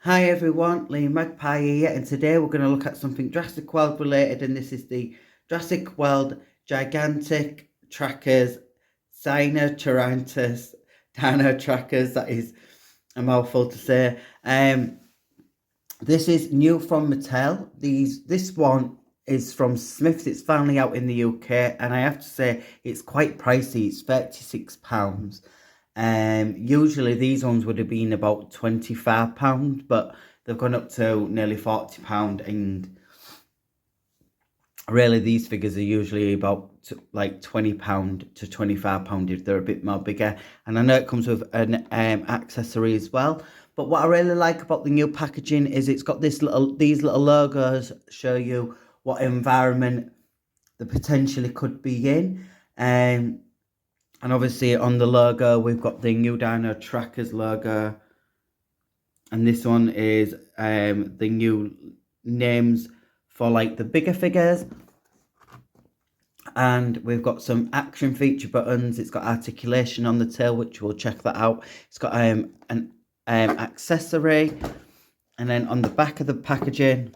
Hi everyone, Lee Magpie here, and today we're going to look at something Jurassic World related, and this is the Jurassic World Gigantic Trackers Sinotyrannus Dino Trackers. That is a mouthful to say. This is new from Mattel. This one is from Smyths. It's finally out in the UK, and I have to say it's quite pricey. It's £36. Usually these ones would have been about £25, but they've gone up to nearly £40, and really these figures are usually about like £20 to £25 if they're a bit more bigger. And I know it comes with an accessory as well. But what I really like about the new packaging is it's got these little logos show you what environment the potentially could be in. And obviously on the logo, we've got the new Dino Trackers logo. And this one is the new names for like the bigger figures. And we've got some action feature buttons. It's got articulation on the tail, which we'll check that out. It's got an accessory. And then on the back of the packaging,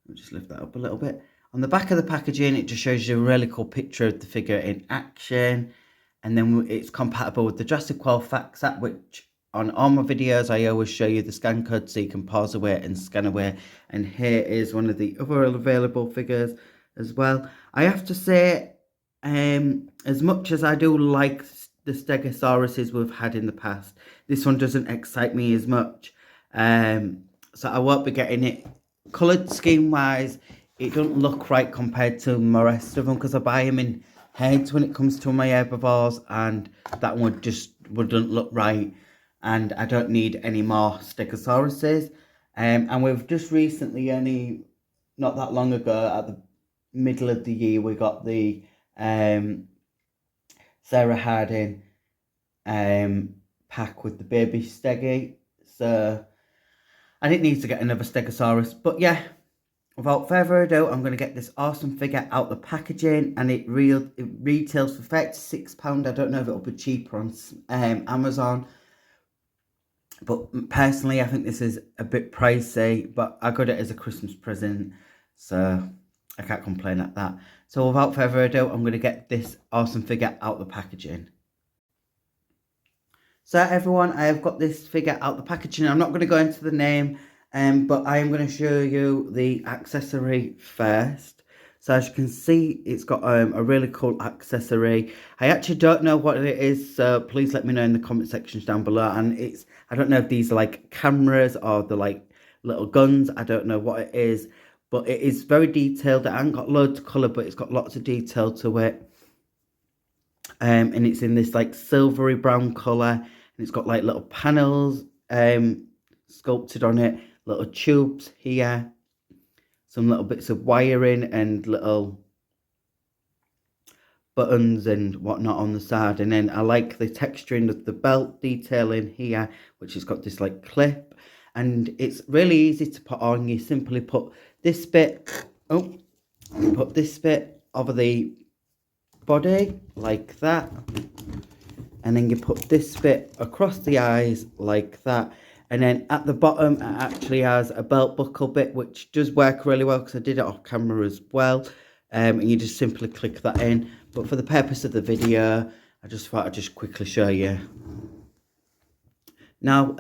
I'll just lift that up a little bit. On the back of the packaging, it just shows you a really cool picture of the figure in action. And then it's compatible with the Jurassic World Facts app, which on all my videos, I always show you the scan code so you can pause away and scan away. And here is one of the other available figures as well. I have to say, as much as I do like the Stegosauruses we've had in the past, this one doesn't excite me as much. So I won't be getting it. Coloured scheme wise, it doesn't look right compared to the rest of them, because I buy them in heads when it comes to my herbivores, and that one just wouldn't look right, and I don't need any more Stegosauruses. And we've just recently, not that long ago, at the middle of the year, we got the Sarah Harding pack with the baby Stegi, so I didn't need to get another Stegosaurus. But yeah, without further ado, I'm going to get this awesome figure out the packaging, and it retails for £36. I don't know if it'll be cheaper on Amazon, but personally I think this is a bit pricey, but I got it as a Christmas present, so I can't complain at that. So without further ado, I'm going to get this awesome figure out the packaging. So everyone, I have got this figure out the packaging. I'm not going to go into the name, but I am going to show you the accessory first. So as you can see, it's got a really cool accessory. I actually don't know what it is, so please let me know in the comment sections down below. And I don't know if these are like cameras or they're like little guns. I don't know what it is, but it is very detailed. It hasn't got loads of colour, but it's got lots of detail to it. And it's in this like silvery brown colour, and it's got like little panels sculpted on it, little tubes here, some little bits of wiring and little buttons and whatnot on the side. And then I like the texturing of the belt detailing here, which has got this like clip, and it's really easy to put on. You simply put this bit over the body like that, and then you put this bit across the eyes like that, and then at the bottom it actually has a belt buckle bit, which does work really well because I did it off camera as well. And you just simply click that in, but for the purpose of the video I just thought I'd just quickly show you now.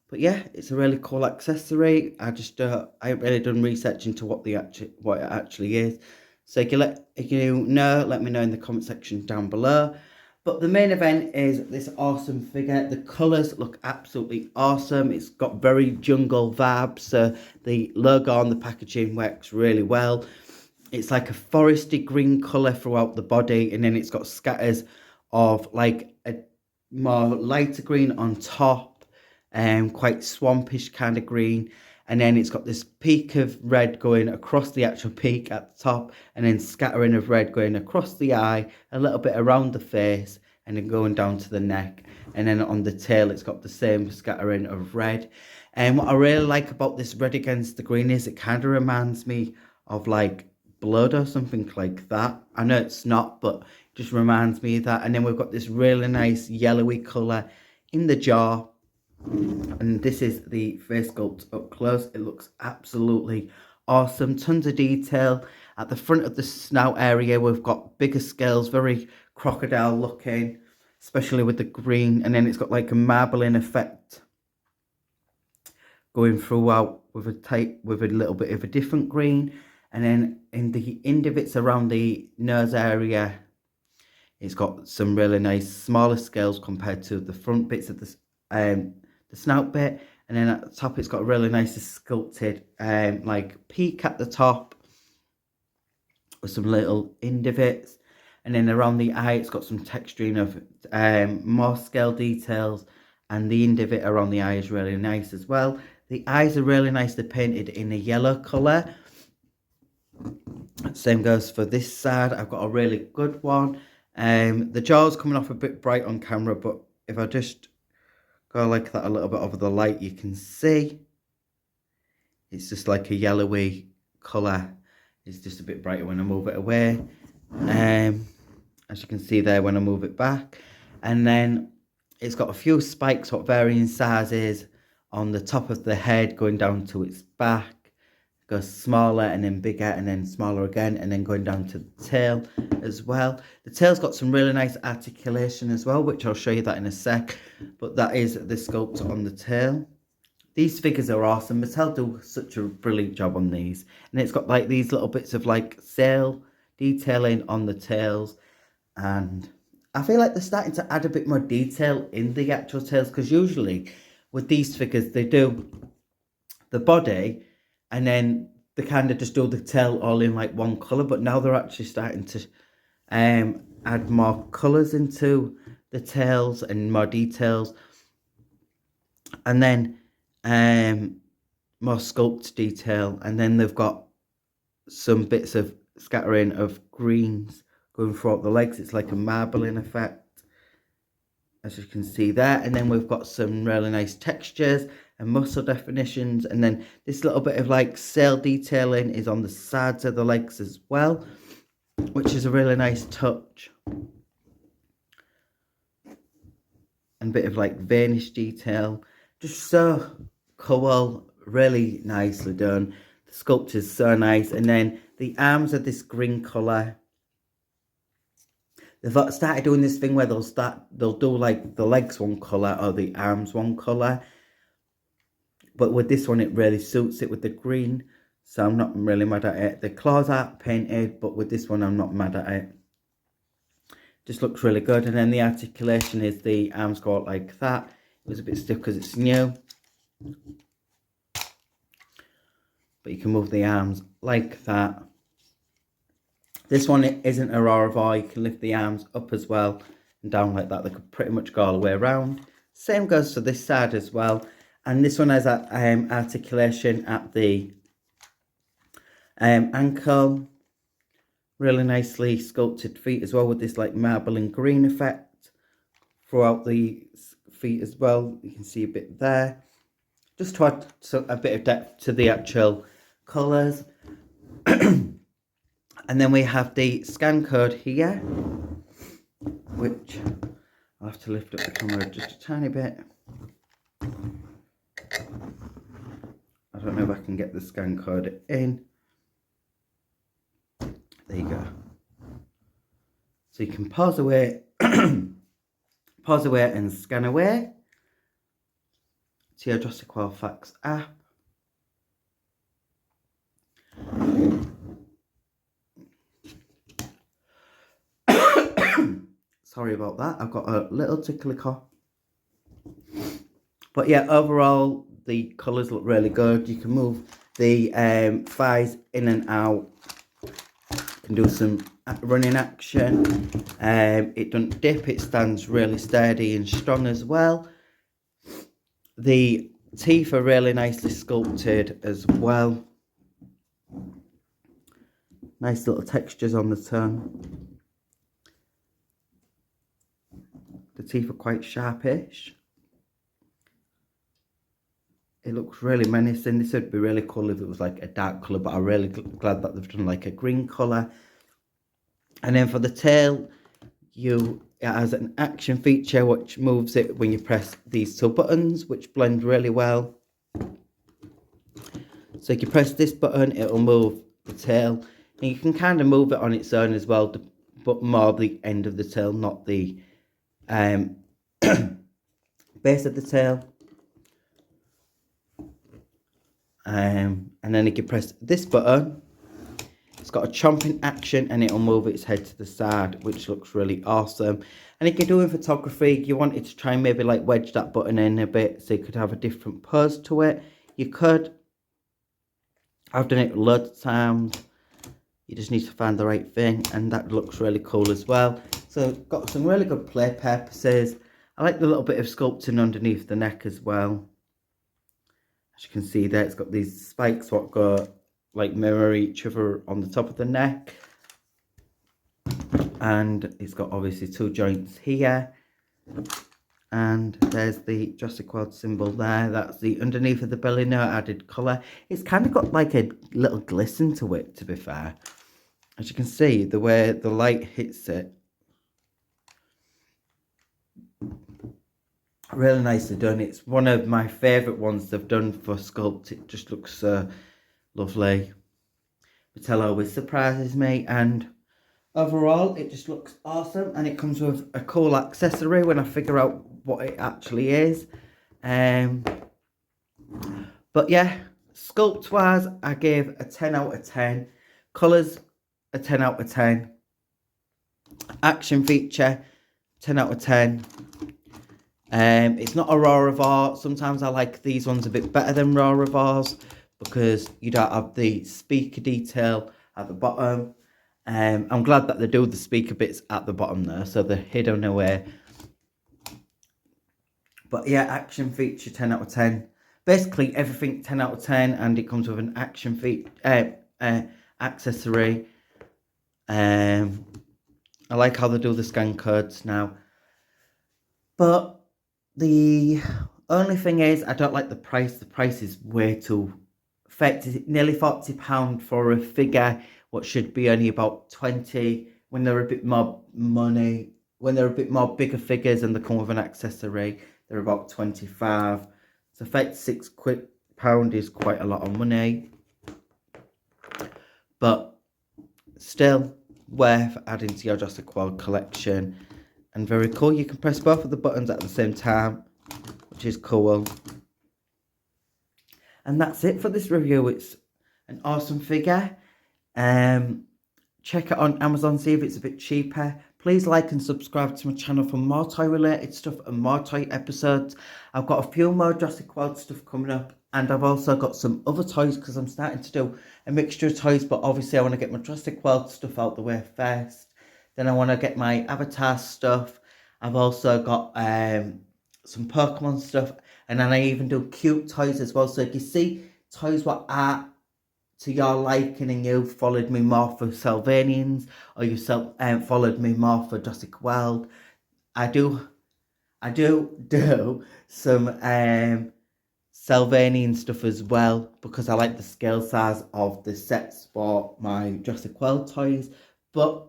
But yeah, it's a really cool accessory. I haven't really done research into what it actually is. So if you know, let me know in the comment section down below. But the main event is this awesome figure. The colours look absolutely awesome. It's got very jungle vibes. So the logo on the packaging works really well. It's like a foresty green colour throughout the body, and then it's got scatters of like a more lighter green on top, quite swampish kind of green. And then it's got this peak of red going across the actual peak at the top, and then scattering of red going across the eye, a little bit around the face, and then going down to the neck. And then on the tail, it's got the same scattering of red. And what I really like about this red against the green is it kind of reminds me of like blood or something like that. I know it's not, but it just reminds me of that. And then we've got this really nice yellowy colour in the jaw. And this is the face sculpt up close. It looks absolutely awesome. Tons of detail. At the front of the snout area, we've got bigger scales, very crocodile looking, especially with the green. And then it's got like a marbling effect going throughout with a little bit of a different green. And then in the end of it's around the nose area, it's got some really nice smaller scales compared to the front bits of the snout bit. And then at the top it's got a really nice sculpted like peak at the top with some little indivots. And then around the eye it's got some texturing of more scale details, and the indivot around the eye is really nice as well. The eyes are really nicely painted in a yellow colour. Same goes for this side. I've got a really good one. The jaw's coming off a bit bright on camera, but if I just go like that a little bit over the light, you can see it's just like a yellowy colour. It's just a bit brighter when I move it away. As you can see there when I move it back. And then it's got a few spikes of varying sizes on the top of the head going down to its back. It goes smaller and then bigger and then smaller again, and then going down to the tail as well. The tail's got some really nice articulation as well, which I'll show you that in a sec. But that is the sculpt on the tail. These figures are awesome. Mattel do such a brilliant job on these. And it's got like these little bits of like sail detailing on the tails. And I feel like they're starting to add a bit more detail in the actual tails, because usually with these figures they do the body and then they kind of just do the tail all in like one colour. But now they're actually starting to add more colours into the tails and more details. And then more sculpt detail, and then they've got some bits of scattering of greens going throughout the legs. It's like a marbling effect, as you can see there. And then we've got some really nice textures and muscle definitions, and then this little bit of like sail detailing is on the sides of the legs as well, which is a really nice touch. And a bit of like veinish detail, just so cool, really nicely done. The sculpt is so nice. And then the arms are this green colour. They've started doing this thing where they'll do like the legs one colour or the arms one colour, but with this one it really suits it with the green, so I'm not really mad at it. The claws aren't painted, but with this one I'm not mad at it. Just looks really good. And then the articulation is the arms go out like that. It was a bit stiff because it's new, but you can move the arms like that. This one isn't a Aurora, you can lift the arms up as well and down like that. They could pretty much go all the way around. Same goes for this side as well. And this one has that articulation at the ankle. Really nicely sculpted feet as well, with this like marble and green effect throughout the feet as well. You can see a bit there, just to add a bit of depth to the actual colours. And then we have the scan code here, which I'll have to lift up the camera just a tiny bit. I don't know if I can get the scan code in. There you go. So you can pause away, pause away and scan away to your Jurassic World Facts app. Sorry about that, I've got a little tickly cough. But yeah, overall the colours look really good. You can move the thighs in and out. You can do some running action. It doesn't dip, it stands really sturdy and strong as well. The teeth are really nicely sculpted as well. Nice little textures on the tongue. The teeth are quite sharpish. It looks really menacing. This would be really cool if it was like a dark colour, but I'm really glad that they've done like a green colour. And then for the tail, you it has an action feature which moves it when you press these two buttons, which blend really well. So if you press this button, it'll move the tail, and you can kind of move it on its own as well, but more the end of the tail, not the base of the tail. And then if you press this button, it's got a chomping action, and it'll move its head to the side, which looks really awesome. And if you're doing photography, you wanted to try and maybe like wedge that button in a bit so you could have a different pose to it, you could. I've done it loads of times. You just need to find the right thing, and that looks really cool as well. So got some really good play purposes. I like the little bit of sculpting underneath the neck as well. As you can see there, it's got these spikes what go like mirror each other on the top of the neck, and it's got obviously two joints here, and there's the Jurassic World symbol there. That's the underneath of the belly, no added colour. It's kind of got like a little glisten to it, to be fair. As you can see, the way the light hits it, really nicely done. It's one of my favourite ones they've done for sculpt. It just looks so lovely. Mattel always surprises me, and overall it just looks awesome, and it comes with a cool accessory when I figure out what it actually is. But yeah, sculpt wise, I gave a 10 out of 10. Colours, a 10 out of 10. Action feature, 10 out of 10. It's not a raw of art. Sometimes I like these ones a bit better than raw of ours, because you don't have the speaker detail at the bottom. I'm glad that they do the speaker bits at the bottom there, so they're hidden away. But yeah, action feature 10 out of 10. Basically everything 10 out of 10, and it comes with an action accessory. I like how they do the scan codes now. But the only thing is, I don't like the price. The price is way too effective. Nearly £40 for a figure, what should be only about 20, when they're a bit more money. When they're a bit more bigger figures and they come with an accessory, they're about 25. So £36 is quite a lot of money. But still worth adding to your Jurassic World collection. And very cool. You can press both of the buttons at the same time, which is cool. And that's it for this review. It's an awesome figure. Check it on Amazon, see if it's a bit cheaper. Please like and subscribe to my channel for more toy related stuff and more toy episodes. I've got a few more Jurassic World stuff coming up, and I've also got some other toys, because I'm starting to do a mixture of toys, but obviously I want to get my Jurassic World stuff out the way first. Then I want to get my Avatar stuff. I've also got some Pokemon stuff, and then I even do cute toys as well. So if you see toys what are to your liking, and you followed me more for Sylvanians, or you followed me more for Jurassic World, I do some Sylvanian stuff as well, because I like the scale size of the sets for my Jurassic World toys. But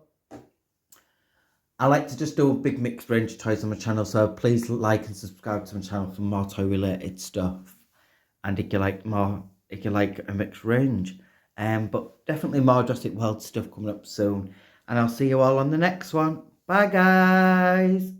I like to just do a big mixed range of toys on my channel, so please like and subscribe to my channel for more toy related stuff. And if you like a mixed range. But definitely more Jurassic World stuff coming up soon. And I'll see you all on the next one. Bye guys.